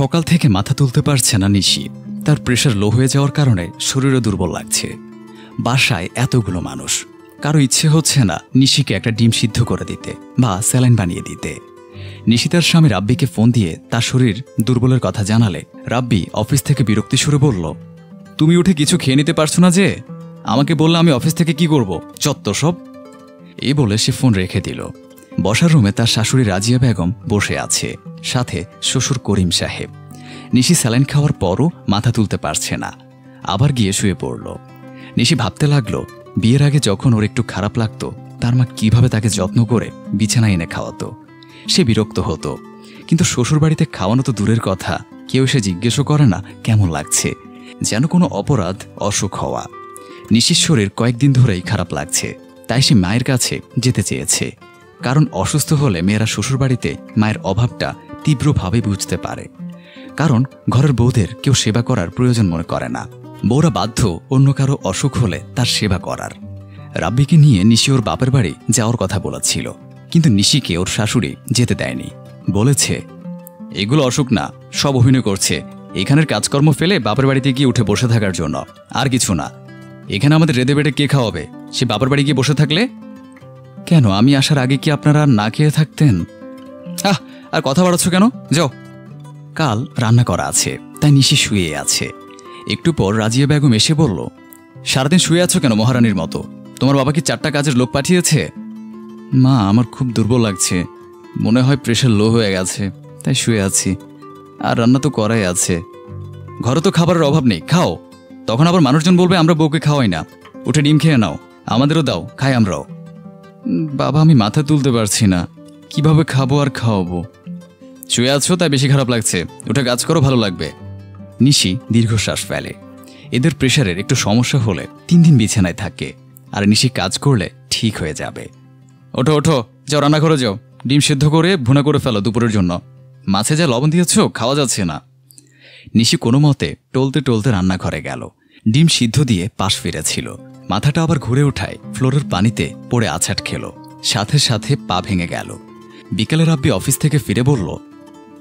সকাল থেকে মাথা তুলতে পারছে না নিশি। তার প্রেশার লো হয়ে যাওয়ার কারণে শরীরও দুর্বল লাগছে। বাসায় এতগুলো মানুষ, কারো ইচ্ছে হচ্ছে না নিশিকে একটা ডিম সিদ্ধ করে দিতে বা স্যালাইন বানিয়ে দিতে। নিশি তার স্বামী রাব্বিকে ফোন দিয়ে তার শরীর দুর্বলের কথা জানালে রাব্বি অফিস থেকে বিরক্তি সুরে বলল, তুমি উঠে কিছু খেয়ে নিতে পারছো না যে? আমাকে বললে আমি অফিস থেকে কি করব? চত্বর সব। এই বলে সে ফোন রেখে দিল। বসার রুমে তার শাশুড়ি রাজিয়া বেগম বসে আছে, সাথে শ্বশুর করিম সাহেব। নিশি স্যালাইন খাওয়ার পরও মাথা তুলতে পারছে না, আবার গিয়ে শুয়ে পড়ল। নিশি ভাবতে লাগলো, বিয়ের আগে যখন ওর একটু খারাপ লাগতো তার মা কিভাবে তাকে যত্ন করে বিছানায় এনে খাওয়াতো। সে বিরক্ত হতো, কিন্তু শ্বশুরবাড়িতে খাওয়ানো তো দূরের কথা, কেউ সে জিজ্ঞেসও করে না কেমন লাগছে, যেন কোনো অপরাধ, অসুখ হওয়া। নিশির শরীর কয়েকদিন ধরেই খারাপ লাগছে, তাই সে মায়ের কাছে যেতে চেয়েছে। কারণ অসুস্থ হলে মেয়েরা শ্বশুরবাড়িতে মায়ের অভাবটা তীব্রভাবে বুঝতে পারে। কারণ ঘরের বউদের কেউ সেবা করার প্রয়োজন মনে করে না, বউরা বাধ্য অন্য কারো অসুখ হলে তার সেবা করার। রাব্বিকে নিয়ে নিশি ওর বাপের বাড়ি যাওয়ার কথা বলেছিল, কিন্তু নিশিকে ওর শাশুড়ি যেতে দেয়নি। বলেছে, এগুলো অসুখ না, সব অভিনয় করছে, এখানের কাজকর্ম ফেলে বাপের বাড়িতে গিয়ে উঠে বসে থাকার জন্য, আর কিছু না। এখানে আমাদের রেঁধে বেটে কে খাওয়াবে? সে বাপের বাড়ি গিয়ে বসে থাকলে? কেন, আমি আসার আগে কি আপনারা না খেয়ে থাকতেন? আর কথা বাড়াচ্ছ কেন? যাও। কাল রান্না করা আছে, তাই নিশি শুয়ে আছে। একটু পর রাজিয়া বেগম এসে বলল, সারাদিন শুয়ে আছো কেন মহারানীর মতো? তোমার বাবা কি 4টা কাজের লোক পাঠিয়েছে? মা, আমার খুব দুর্বল লাগছে, মনে হয় প্রেশার লো হয়ে গেছে, তাই শুয়ে আছি। আর রান্না তো করাই আছে। ঘরে তো খাবারের অভাব নেই, খাও। তখন আবার মানুষজন বলবে আমরা বউকে খাওয়াই না। উঠে ডিম খেয়ে নাও, আমাদেরও দাও, খাই আমরাও। বাবা, আমি মাথা তুলতে পারছি না, কিভাবে খাবো আর খাওয়াবো? শুয়ে আছো তাই বেশি খারাপ লাগছে, উঠে কাজ করো, ভালো লাগবে। নিশি দীর্ঘশ্বাস ফেলে। এদের প্রেশারের একটু সমস্যা হলে 3 দিন বিছানায় থাকে, আর নিশি কাজ করলে ঠিক হয়ে যাবে। ওঠো ওঠো, যাও রান্না করে যাও, ডিম সিদ্ধ করে ভুনা করে ফেলো দুপুরের জন্য। মাছে যা লবণ দিয়েছ খাওয়া যাচ্ছে না। নিশি কোনো মতে টলতে টলতে রান্নাঘরে গেল। ডিম সিদ্ধ দিয়ে পাশ ফিরেছিল, মাথাটা আবার ঘুরে ওঠায় ফ্লোরের পানিতে পড়ে আছাট খেল, সাথে সাথে পা ভেঙে গেল। বিকেলে রাব্বি অফিস থেকে ফিরে বলল,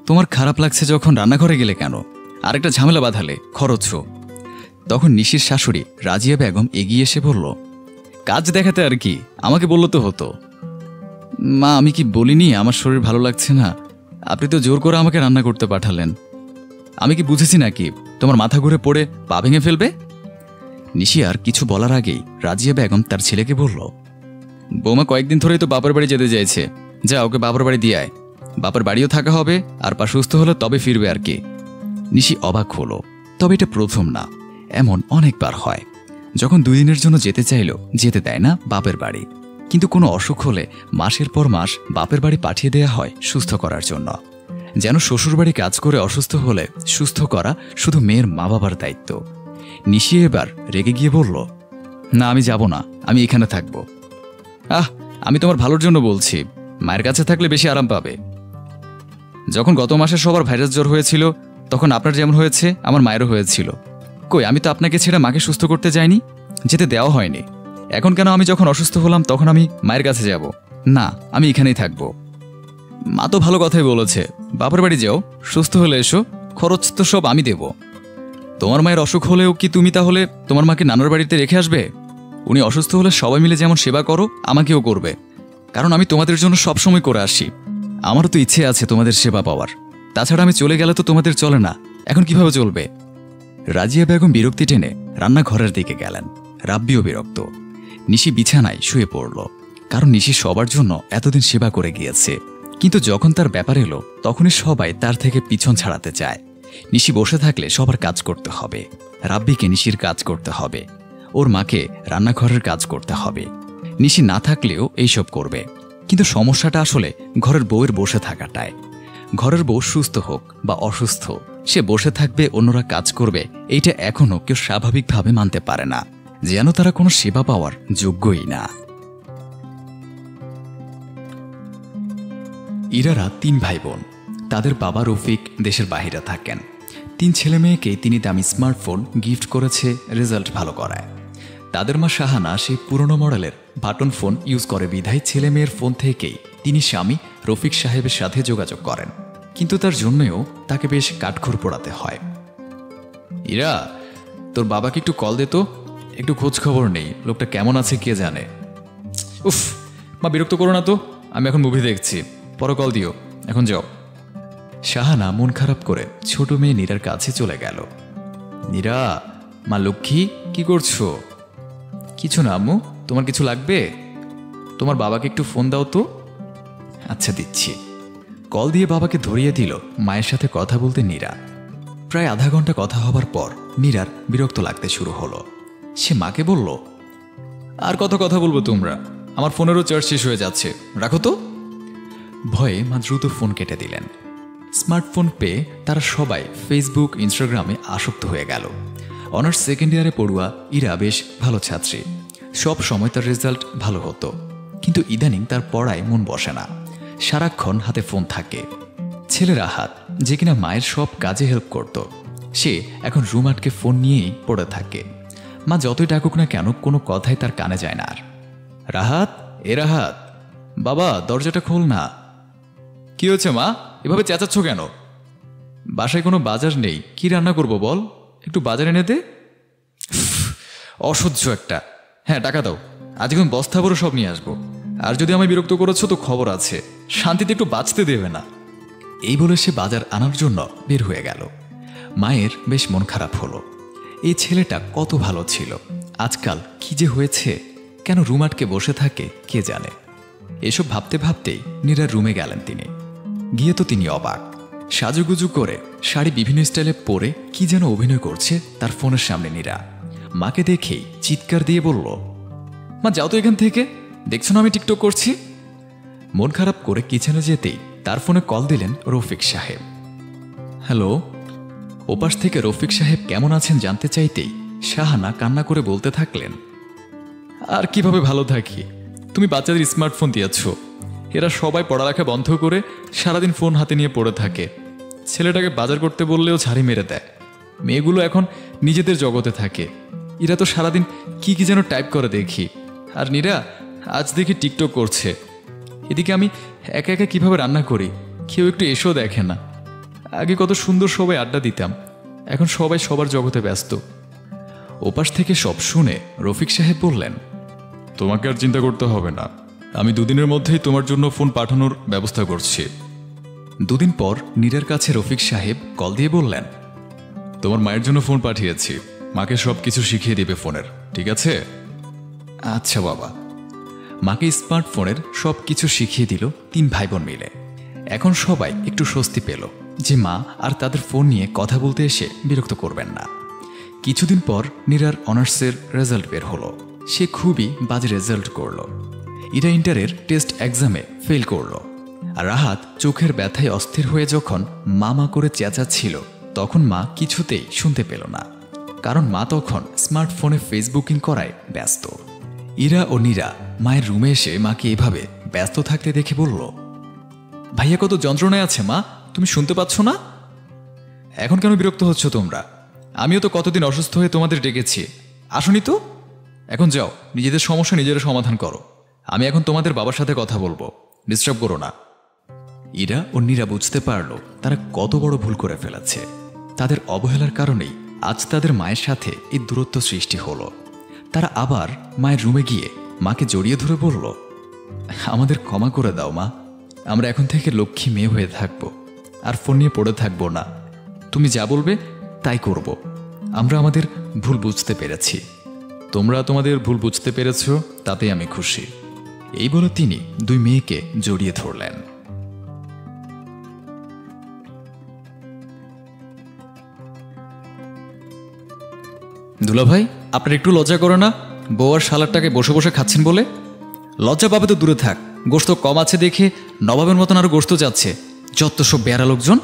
তোমার খারাপ লাগছে যখন রান্নাঘরে গেলে কেন? আরেকটা ঝামেলা বাঁধালে, খরচ। তখন নিশির শাশুড়ি রাজিয়া বেগম এগিয়ে এসে বলল, কাজ দেখাতে আর কি, আমাকে বললো তো হতো। মা, আমি কি বলিনি আমার শরীর ভালো লাগছে না? আপনি তো জোর করে আমাকে রান্না করতে পাঠালেন। আমি কি বুঝেছি নাকি তোমার মাথা ঘুরে পড়ে পা ভেঙে ফেলবে? নিশি আর কিছু বলার আগেই রাজিয়া বেগম তার ছেলেকে বলল, বৌমা কয়েকদিন ধরেই তো বাপের বাড়ি যেতে চাইছে, যা ওকে বাপের বাড়ি দিয়ে আয়। বাপের বাড়িও থাকা হবে, আর পা সুস্থ হলে তবে ফিরবে আর কি। নিশি অবাক হলো, তবে এটা প্রথম না, এমন অনেকবার হয়। যখন 2 দিনের জন্য যেতে চাইল, যেতে দেয় না বাপের বাড়ি। কিন্তু কোনো অসুখ হলে মাসের পর মাস বাপের বাড়ি পাঠিয়ে দেয়া হয় সুস্থ করার জন্য। যেন শ্বশুরবাড়ি কাজ করে অসুস্থ হলে সুস্থ করা শুধু মেয়ের মা বাবার দায়িত্ব। নিশি এবার রেগে গিয়ে বলল, না, আমি যাব না, আমি এখানে থাকব। আমি তোমার ভালোর জন্য বলছি, মায়ের কাছে থাকলে বেশি আরাম পাবে। যখন গত মাসে সবার ভাইরাস জ্বর হয়েছিল, তখন আপনার যেমন হয়েছে আমার মায়েরও হয়েছিল। কই, আমি তো আপনাকে ছেড়ে মাকে সুস্থ করতে যাইনি, যেতে দেওয়া হয়নি। এখন কেন আমি যখন অসুস্থ হলাম তখন আমি মায়ের কাছে যাব? না, আমি এখানেই থাকবো। মা তো ভালো কথাই বলেছে, বাপের বাড়ি যাও, সুস্থ হলে এসো, খরচ তো সব আমি দেব। তোমার মায়ের অসুখ হলেও কি তুমি তাহলে তোমার মাকে নানার বাড়িতে রেখে আসবে? উনি অসুস্থ হলে সবাই মিলে যেমন সেবা করো, আমাকেও করবে, কারণ আমি তোমাদের জন্য সবসময় করে আসি। আমারও তো ইচ্ছে আছে তোমাদের সেবা পাওয়ার। তাছাড়া আমি চলে গেলে তো তোমাদের চলে না, এখন কিভাবে চলবে? রাজিয়া বেগম বিরক্তি টেনে রান্নাঘরের দিকে গেলেন। রাব্বিও বিরক্ত। নিশি বিছানায় শুয়ে পড়ল, কারণ নিশি সবার জন্য এতদিন সেবা করে গিয়েছে। কিন্তু যখন তার ব্যাপার এলো, তখনই সবাই তার থেকে পিছন ছাড়াতে চায়। নিশি বসে থাকলে সবার কাজ করতে হবে। রাব্বিকে নিশির কাজ করতে হবে, ওর মাকে রান্নাঘরের কাজ করতে হবে। নিশি না থাকলেও এইসব করবে, কিন্তু সমস্যাটা আসলে ঘরের বউয়ের বসে থাকাটায়। ঘরের বউ সুস্থ হোক বা অসুস্থ, সে বসে থাকবে, অন্যরা কাজ করবে, এইটা এখনো কেউ স্বাভাবিকভাবে মানতে পারে না, যেন তারা কোনো সেবা পাওয়ার যোগ্যই না। ইরারা 3 ভাই বোন। তাদের বাবা রফিক দেশের বাইরে থাকেন। 3 ছেলে মেয়েকে তিনি দামি স্মার্টফোন গিফট করেছে রেজাল্ট ভালো করায়। তাদের মা শাহানা সেই পুরনো মডেলের বাটন ফোন ইউজ করে বিধায় ছেলে মেয়ের ফোন থেকেই তিনি স্বামী রফিক সাহেবের সাথে যোগাযোগ করেন। কিন্তু তার জন্যও তাকে বেশ কাঠখড় পোড়াতে হয়। ইরা, তোর বাবাকে একটু কল দে তো, একটু খোঁজ খবর নেই, লোকটা কেমন আছে কে জানে। উফ মা, বিরক্ত করো না তো, আমি এখন মুভি দেখছি, পরে কল দিও, এখন যাও। শাহানা মন খারাপ করে ছোট মেয়ে নীরার কাছে চলে গেল। নীরা, মা লক্ষ্মী, কি করছো? কিছু না আম্মু, তোমার কিছু লাগবে? তোমার বাবাকে একটু ফোন দাও তো। আচ্ছা দিচ্ছি। কল দিয়ে বাবাকে ধরিয়ে দিল মায়ের সাথে কথা বলতে নীরা। প্রায় আধা ঘন্টা কথা হবার পর নীরার বিরক্ত লাগতে শুরু হলো। সে মাকে বলল, আর কত কথা বলবো তোমরা, আমার ফোনেরও চার্জ শেষ হয়ে যাচ্ছে, রাখো তো। ভয়ে মা দ্রুত ফোন কেটে দিলেন। স্মার্টফোন পেয়ে তারা সবাই ফেসবুক ইনস্টাগ্রামে আসক্ত হয়ে গেল। অনার্স সেকেন্ড ইয়ারে পড়ুয়া ইরা বেশ ভালো ছাত্রী, সব সময় তার রেজাল্ট ভালো হতো, কিন্তু ইদানিং তার পড়ায় মন বসে না, সারাক্ষণ হাতে ফোন থাকে। ছেলে রাহাত, যে কিনা মায়ের সব কাজে হেল্প করত, সে এখন রুম আটকে ফোন নিয়েই পড়ে থাকে। মা যতই ডাকুক না কেন কোনো কথাই তার কানে যায় না। আর রাহাত, এ রাহাত, বাবা দরজাটা খোল না। কি হয়েছে মা, এভাবে চেঁচাচ্ছ কেন? বাসায় কোনো বাজার নেই, কি রান্না করব বল, একটু বাজার এনে দে। অসহ্য একটা। হ্যাঁ টাকা দাও, আজ এখন বস্তা ভরে সব নিয়ে আসবো, আর যদি আমায় বিরক্ত করেছো তো খবর আছে, শান্তিতে একটু বাঁচতে দেবে না। এই বলে সে বাজার আনার জন্য বের হয়ে গেল। মায়ের বেশ মন খারাপ হলো। এই ছেলেটা কত ভালো ছিল, আজকাল কি যে হয়েছে, কেন রুম আটকে বসে থাকে কে জানে। এসব ভাবতে ভাবতেই নীরার রুমে গেলেন তিনি। গিয়ে তো তিনি অবাক, সাজুগুজু করে শাড়ি বিভিন্ন স্টাইলে পরে কি যেন অভিনয় করছে তার ফোনের সামনে নীরা। মাকে দেখেই চিৎকার দিয়ে বলল, মা যাও তো এখান থেকে, দেখছো না আমি টিকটক করছি। মন খারাপ করে কিচেনে যেতেই তার ফোনে কল দিলেন রফিক সাহেব। হ্যালো। ওপাশ থেকে রফিক সাহেব কেমন আছেন জানতে চাইতেই শাহানা কান্না করে বলতে থাকলেন, আর কিভাবে ভালো থাকি, তুমি বাচ্চাদের স্মার্টফোন দিয়েছ, এরা সবাই পড়ালেখা বন্ধ করে সারাদিন ফোন হাতে নিয়ে পড়ে থাকে। ছেলেটাকে বাজার করতে বললেও ঝাড়ি মেরে দেয়। মেয়েগুলো এখন নিজেদের জগতে থাকে, এরা তো সারাদিন কি কি যেন টাইপ করে দেখি। আর নীরা আজ দেখি টিকটক করছে। এদিকে আমি একা একা কিভাবে রান্না করি, কেউ একটু এসেও দেখে না। আগে কত সুন্দর সবাই আড্ডা দিতাম, এখন সবাই সবার জগতে ব্যস্ত। ওপাশ থেকে সব শুনে রফিক সাহেব বললেন, তোমাকে আর চিন্তা করতে হবে না, আমি দুদিনের মধ্যেই তোমার জন্য ফোন পাঠানোর ব্যবস্থা করছি। দুদিন পর নীরার কাছে রফিক সাহেব কল দিয়ে বললেন, তোমার মায়ের জন্য ফোন পাঠিয়েছি, মাকে সব কিছু শিখিয়ে দিবে ফোনের, ঠিক আছে? আচ্ছা বাবা। মাকে স্মার্টফোনের সব কিছু শিখিয়ে দিল তিন ভাই বোন মিলে। এখন সবাই একটু স্বস্তি পেল যে মা আর তাদের ফোন নিয়ে কথা বলতে এসে বিরক্ত করবেন না। কিছুদিন পর নীরার অনার্সের রেজাল্ট বের হলো। সে খুবই বাজে রেজাল্ট করল। ইরা ইন্টারের টেস্ট এক্সামে ফেল করল। আর রাহাত চোখের ব্যথায় অস্থির হয়ে যখন মা করে চেঁচাচ্ছিল, তখন মা কিছুতেই শুনতে পেল না, কারণ মা তখন স্মার্টফোনে ফেসবুকিং করায় ব্যস্ত। ইরা ও নীরা মায়ের রুমে এসে মাকে এভাবে ব্যস্ত থাকতে দেখে বলল, ভাইয়া কত যন্ত্রণায় আছে মা, তুমি শুনতে পাচ্ছ না? এখন কেন বিরক্ত হচ্ছ তোমরা? আমিও তো কতদিন অসুস্থ হয়ে তোমাদের ডেকেছি, আসনি তো। এখন যাও, নিজেদের সমস্যা নিজেরা সমাধান করো। আমি এখন তোমাদের বাবার সাথে কথা বলবো, ডিস্টার্ব করো না। ইরা ও নীরা বুঝতে পারল তারা কত বড় ভুল করে ফেলেছে। তাদের অবহেলার কারণেই আজ তাদের মায়ের সাথে এই দূরত্ব সৃষ্টি হলো। তারা আবার মায়ের রুমে গিয়ে মাকে জড়িয়ে ধরে বলল, আমাদের ক্ষমা করে দাও মা, আমরা এখন থেকে লক্ষ্মী মেয়ে হয়ে থাকবো, আর ফোন নিয়ে পড়ে থাকবো না। তুমি যা বলবে তাই করব। আমরা আমাদের ভুল বুঝতে পেরেছি, তোমরা তোমাদের ভুল বুঝতে পেরেছ, তাতে আমি খুশি। এই বলে তিনি দুই মেয়েকে জড়িয়ে ধরলেন। দুলাভাই, আপনার একটু লজ্জা করে না? বউ আর শালারটাকে বসে বসে খাচ্ছেন বলে? লজ্জা পাবে তো দূরে থাক, গোশত কম আছে দেখে নবাবের মতন আরো গোশত যাচ্ছে, যত সব বেয়ারা লোকজন।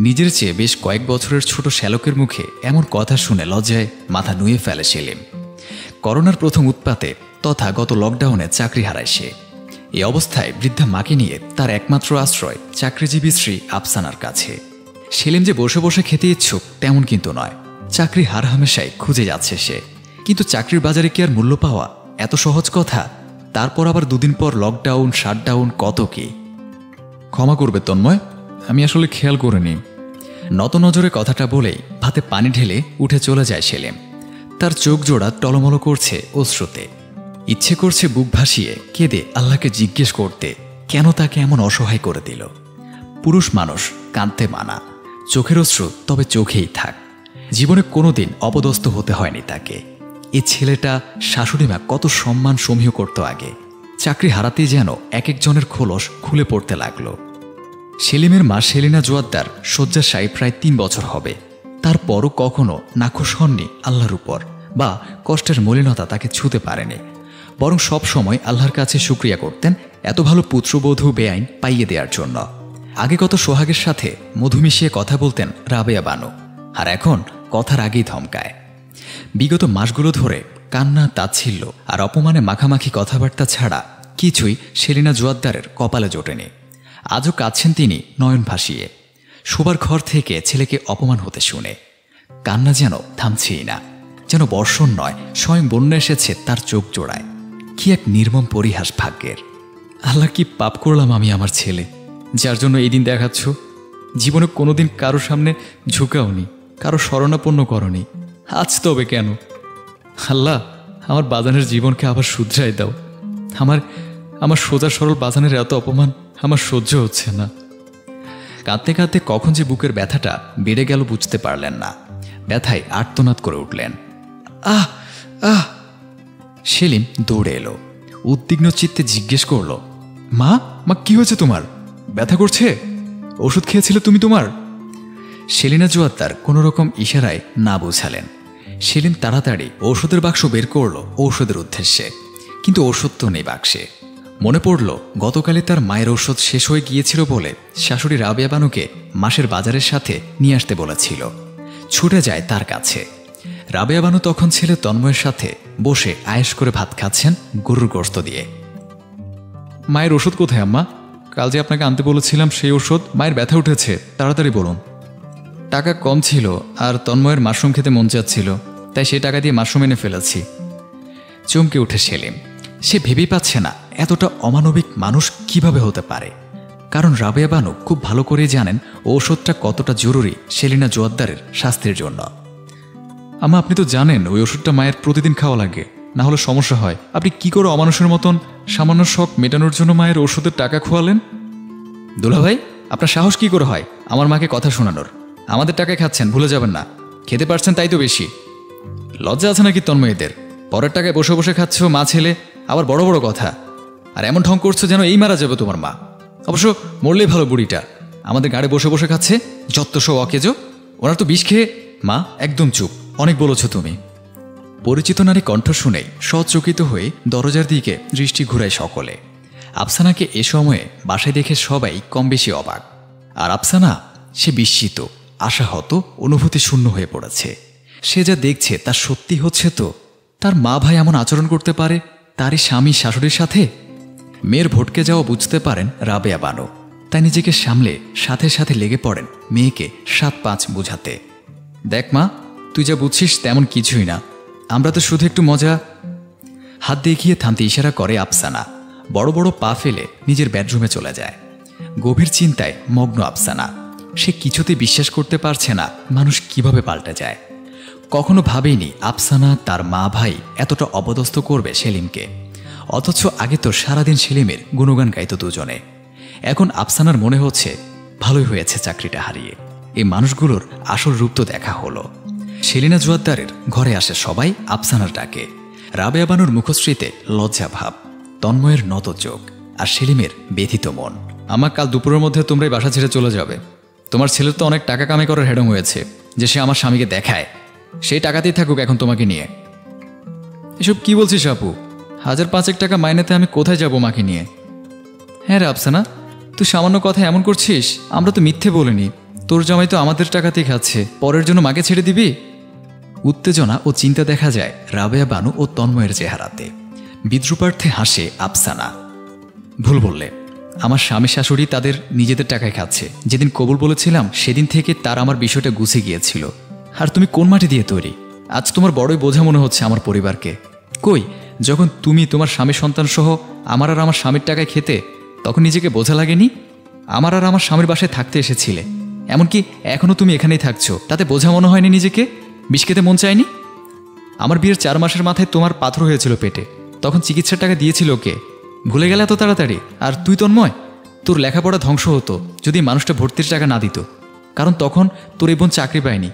নিজের চেয়ে বেশ কয়েক বছরের ছোট শ্যালকের মুখে এমন কথা শুনে লজ্জায় মাথা নুয়ে ফেলে সেলিম। করোনার প্রথম উৎপাতে তথা গত লকডাউনে চাকরি হারায় সে। এই অবস্থায় বৃদ্ধা মাকে নিয়ে তার একমাত্র আশ্রয় চাকরিজীবী স্ত্রী আফসানার কাছে। সেলিম যে বসে বসে খেতে ইচ্ছুক তেমন কিন্তু নয়, চাকরি হার হামেশাই খুঁজে যাচ্ছে সে। কিন্তু চাকরির বাজারে কি আর মূল্য পাওয়া এত সহজ কথা? তারপর আবার দুদিন পর লকডাউন, শাটডাউন, কত কি। ক্ষমা করবে তন্ময়, আমি আসলে খেয়াল করিনি। নত নজরে কথাটা বলেই ভাতে পানি ঢেলে উঠে চলে যায় সেলিম। তার চোখ জোড়া টলমল করছে অশ্রুতে। ইচ্ছে করছে বুক ভাসিয়ে কেঁদে আল্লাহকে জিজ্ঞেস করতে কেন তাকে এমন অসহায় করে দিল। পুরুষ মানুষ কাঁদতে মানা, চোখের অশ্রু তবে চোখেই থাক। জীবনে কোনোদিন অপদস্থ হতে হয়নি তাকে। এই ছেলেটা শাশুড়িমা কত সম্মান সমীহ করত আগে, চাকরি হারাতেই যেন এক একজনের খোলস খুলে পড়তে লাগলো। সেলিমের মা সেলিনা জোয়াদ্দার শয্যাশায়ী প্রায় 3 বছর হবে। তারপরও কখনো নাখোশ হননি আল্লাহর উপর, বা কষ্টের মলিনতা তাকে ছুঁতে পারেনি। বরং সব সময় আল্লাহর কাছে শুকরিয়া করতেন এত ভালো পুত্রবধূ বেআইন পাইয়ে দেওয়ার জন্য। আগে কত সোহাগের সাথে মধু মিশিয়ে কথা বলতেন রাবেয়া বানু, আর এখন কথার আগেই ধমকায়। বিগত মাসগুলো ধরে কান্না, তাচ্ছিল্য আর অপমানে মাখামাখি কথাবার্তা ছাড়া কিছুই সেলিনা জোয়াদ্দারের কপালে জোটেনি। আজও কাঁদছেন তিনি নয়ন ভাসিয়ে, শোবার ঘর থেকে ছেলেকে অপমান হতে শুনে। কান্না যেন থামছেই না, যেন বর্ষণ নয় স্বয়ং বন্যা এসেছে তার চোখ জোড়ায়। কি এক নির্মম পরিহাস ভাগ্যের। আল্লাহ, কি পাপ করলাম আমি আমার ছেলে, যার জন্য এই দিন দেখাচ্ছ? জীবনে কোনোদিন কারো সামনে ঝুঁকাওনি, কারো শরণাপন্ন করনি, আজ তবে কেন? আল্লাহ, আমার বাজানের জীবনকে আবার শুধরাই দাও। আমার সোজা সরল বাজানের এত অপমান আমার সহ্য হচ্ছে না। কাঁদতে কাঁদতে কখন যে বুকের ব্যথাটা বেড়ে গেল বুঝতে পারলেন না। ব্যথায় আর্তনাদ করে উঠলেন, আহ আহ। সেলিম দৌড়ে এলো, উদ্বিগ্ন চিত্তে জিজ্ঞেস করল, মা মা কি হয়েছে তোমার? ব্যথা করছে? ওষুধ খেয়েছিলে তুমি তোমার? সেলিনা জোয়াদ্দার কোনো রকম ইশারায় না বোঝালেন। সেলিম তাড়াতাড়ি ঔষধের বাক্স বের করল ঔষধের উদ্দেশ্যে, কিন্তু ওষুধ তো নেই বাক্সে। মনে পড়ল গতকালে তার মায়ের ঔষধ শেষ হয়ে গিয়েছিল বলে শাশুড়ি রাবেয়া বানুকে মাসের বাজারের সাথে নিয়ে আসতে বলেছিল। ছুটে যায় তার কাছে। রাবেয়া বানু তখন ছেলে তন্ময়ের সাথে বসে আয়েশ করে ভাত খাচ্ছেন গরুর গোশত দিয়ে। মায়ের ওষুধ কোথায় আম্মা? কাল যে আপনাকে আনতে বলেছিলাম সেই ওষুধ। মায়ের ব্যথা উঠেছে, তাড়াতাড়ি বলুন। টাকা কম ছিল আর তন্ময়ের মাশরুম খেতে মন চাচ্ছিল, তাই সেই টাকা দিয়ে মাশরুম এনে ফেলেছি। চমকে উঠে সেলিম। সে ভেবেই পাচ্ছে না এতটা অমানবিক মানুষ কিভাবে হতে পারে। কারণ রাবেয়া বানু খুব ভালো করে জানেন ঔষধটা কতটা জরুরি সেলিনা জোয়াদ্দারের স্বাস্থ্যের জন্য। আম্মা, আপনি তো জানেন ওই ওষুধটা মায়ের প্রতিদিন খাওয়া লাগে, না হলে সমস্যা হয়। আপনি কি করে অমানুষের মতন সামান্য শখ মেটানোর জন্য মায়ের ওষুধের টাকা খোয়ালেন? দুলাভাই, আপনার সাহস কি করে হয় আমার মাকে কথা শোনানোর? আমাদের টাকায় খাচ্ছেন, ভুলে যাবেন না। খেতে পারছেন তাই তো বেশি। লজ্জা আছে নাকি তন্ময়ীদের? পরের টাকায় বসে বসে খাচ্ছ মা ছেলে, আবার বড় বড় কথা। আর এমন ঢং করছো যেন এই মারা যাবে তোমার মা। অবশ্য মরলেই ভালো বুড়িটা, আমাদের গাড়ি বসে বসে খাচ্ছে যত সব অকেজো। ওনার তো বিষ খেয়ে। মা একদম চুপ, অনেক বলেছো তুমি। পরিচিত নারী কণ্ঠ শুনেই সচকিত হয়ে দরজার দিকে দৃষ্টি ঘুরায় সকলে। আফসানাকে এ সময়ে বাসায় দেখে সবাই কম বেশি অবাক। আর আফসানা, সে বিস্মিত, আশাহত, অনুভূতি শূন্য হয়ে পড়েছে। সে যা দেখছে তা সত্যি হচ্ছে তো? তার মা ভাই এমন আচরণ করতে পারে তারই স্বামী শাশুড়ির সাথে? মেয়ের ভটকে যাওয়া বুঝতে পারেন রাবেয়া বানু, তাই নিজেকে সামলে সাথে সাথে লেগে পড়েন মেয়েকে 7-5 বোঝাতে। দেখ মা, তুই যা বুঝছিস তেমন কিছুই না, আমরা তো শুধু একটু মজা। হাত দেখিয়ে থামতে ইশারা করে আফসানা। বড় বড় পা ফেলে নিজের বেডরুমে চলে যায়। গভীর চিন্তায় মগ্ন আফসানা। সে কিছুতেই বিশ্বাস করতে পারছে না মানুষ কিভাবে পাল্টে যায়। কখনো ভাবেইনি আফসানা তার মা ভাই এতটা অপদস্থ করবে সেলিমকে। অথচ আগে তো সারাদিন সেলিমের গুণগান গাইত দুজনে। এখন আফসানার মনে হচ্ছে ভালোই হয়েছে চাকরিটা হারিয়ে। এই মানুষগুলোর আসল রূপ তো দেখা হলো। সেলিনা জোয়াদ্দারের ঘরে আসে সবাই আফসানার ডাকে। রাবেয়া বানুর মুখশ্রীতে লজ্জা ভাব, তন্ময়ের নত চোখ আর সেলিমের ব্যথিত মন। আমার কাল দুপুরের মধ্যে তোমরাই বাসা ছেড়ে চলে যাবে। তোমার ছেলের তো অনেক টাকা কামাই করার হেডং হয়েছে যে সে আমার স্বামীকে দেখায়। সেই টাকাতেই থাকুক এখন তোমাকে নিয়ে। এসব কি বলছিস আপু? 1000-5 টাকা মাইনেতে আমি কোথায় যাব মাকে নিয়ে? হ্যাঁ রে আফসানা, তুই সামান্য কথা এমন করছিস। আমরা তো মিথ্যে বলিনি, তোর জামাই তো আমাদের টাকাতেই খাচ্ছে, পরের জন্য মাকে ছেড়ে দিবি? উত্তেজনা ও চিন্তা দেখা যায় রাবেয়া বানু ও তন্ময়ের চেহারাতে। বিদ্রুপার্থে হাসে আফসানা। ভুল বললে, আমার স্বামী শাশুড়ি তাদের নিজেদের টাকায় খাচ্ছে। যেদিন কবুল বলেছিলাম সেদিন থেকে তার আমার বিষয়টা গুছে গিয়েছিল। আর তুমি কোন মাটি দিয়ে তৈরি? আজ তোমার বড়ই বোঝা মনে হচ্ছে আমার পরিবারকে। কই, যখন তুমি তোমার স্বামী সন্তান সহ আমার আর আমার স্বামীর টাকায় খেতে, তখন নিজেকে বোঝা লাগেনি? আমার আর আমার স্বামীর বাসায় থাকতে এসেছিলে, এমনকি এখনো তুমি এখানেই থাকছো, তাতে বোঝা মনে হয়নি নিজেকে? বিষ খেতে মন চায়নি? আমার বিয়ের 4 মাসের মাথায় তোমার পাথর হয়েছিল পেটে, তখন চিকিৎসার টাকা দিয়েছিল কে? ভুলে গেলে এত তাড়াতাড়ি? আর তুই তন্ময়, তোর লেখাপড়া ধ্বংস হতো যদি মানুষটা ভর্তির টাকা না দিত, কারণ তখন তোর এই বোন চাকরি পায়নি,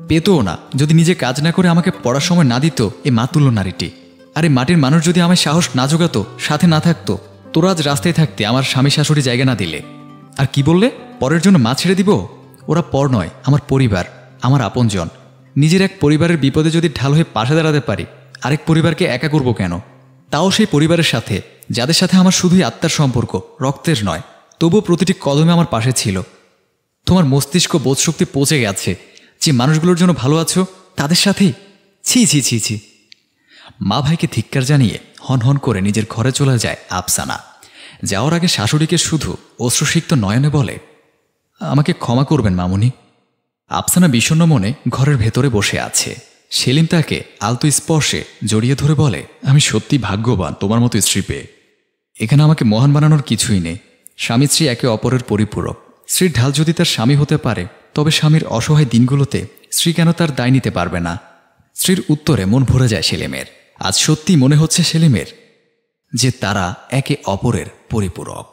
পেতও না যদি নিজে কাজ না করে আমাকে পড়ার সময় না দিত এই মাতুল্য নারীটি। আর এই মাটির মানুষ যদি আমায় সাহস না জোগাতো, সাথে না থাকতো, তোরা আজ রাস্তায় থাকতে আমার স্বামী শাশুড়ি জায়গা না দিলে। আর কি বললে, পরের জন্য মা ছেড়ে দিব? ওরা পর নয়, আমার পরিবার, আমার আপনজন। নিজের এক পরিবারের বিপদে যদি ঢাল হয়ে পাশে দাঁড়াতে পারি, আরেক পরিবারকে একা করব কেন? তাও সেই পরিবারের সাথে, যাদের সাথে আমার শুধুই আত্মার সম্পর্ক, রক্তের নয়। তবুও প্রতিটি কদমে আমার পাশে ছিল। তোমার মস্তিষ্ক বোধশক্তি পৌঁছে গেছে যে মানুষগুলোর জন্য ভালো আছো তাদের সাথেই। ছি ছি ছি ছি। মা ভাইকে ধিক্কার জানিয়ে হন হন করে নিজের ঘরে চলে যায় আফসানা। যাওয়ার আগে শাশুড়িকে শুধু অশ্রুসিক্ত নয়নে বলে, আমাকে ক্ষমা করবেন মামুনি। আফসানা বিষণ্ণ মনে ঘরের ভেতরে বসে আছে। সেলিম তাকে আলতো স্পর্শে জড়িয়ে ধরে বলে, আমি সত্যি ভাগ্যবান তোমার মতো স্ত্রী পেয়ে। এখানে আমাকে মহান বানানোর কিছুই নেই। স্বামী স্ত্রী একে অপরের পরিপূরক। স্ত্রীর ঢাল যদি তার স্বামী হতে পারে, তবে স্বামীর অসহায় দিনগুলোতে স্ত্রী কেন তার দায় নিতে পারবে না? স্ত্রীর উত্তরে মন ভরে যায় সেলিমের। আজ সত্যি মনে হচ্ছে সেলিমের যে তারা একে অপরের পরিপূরক।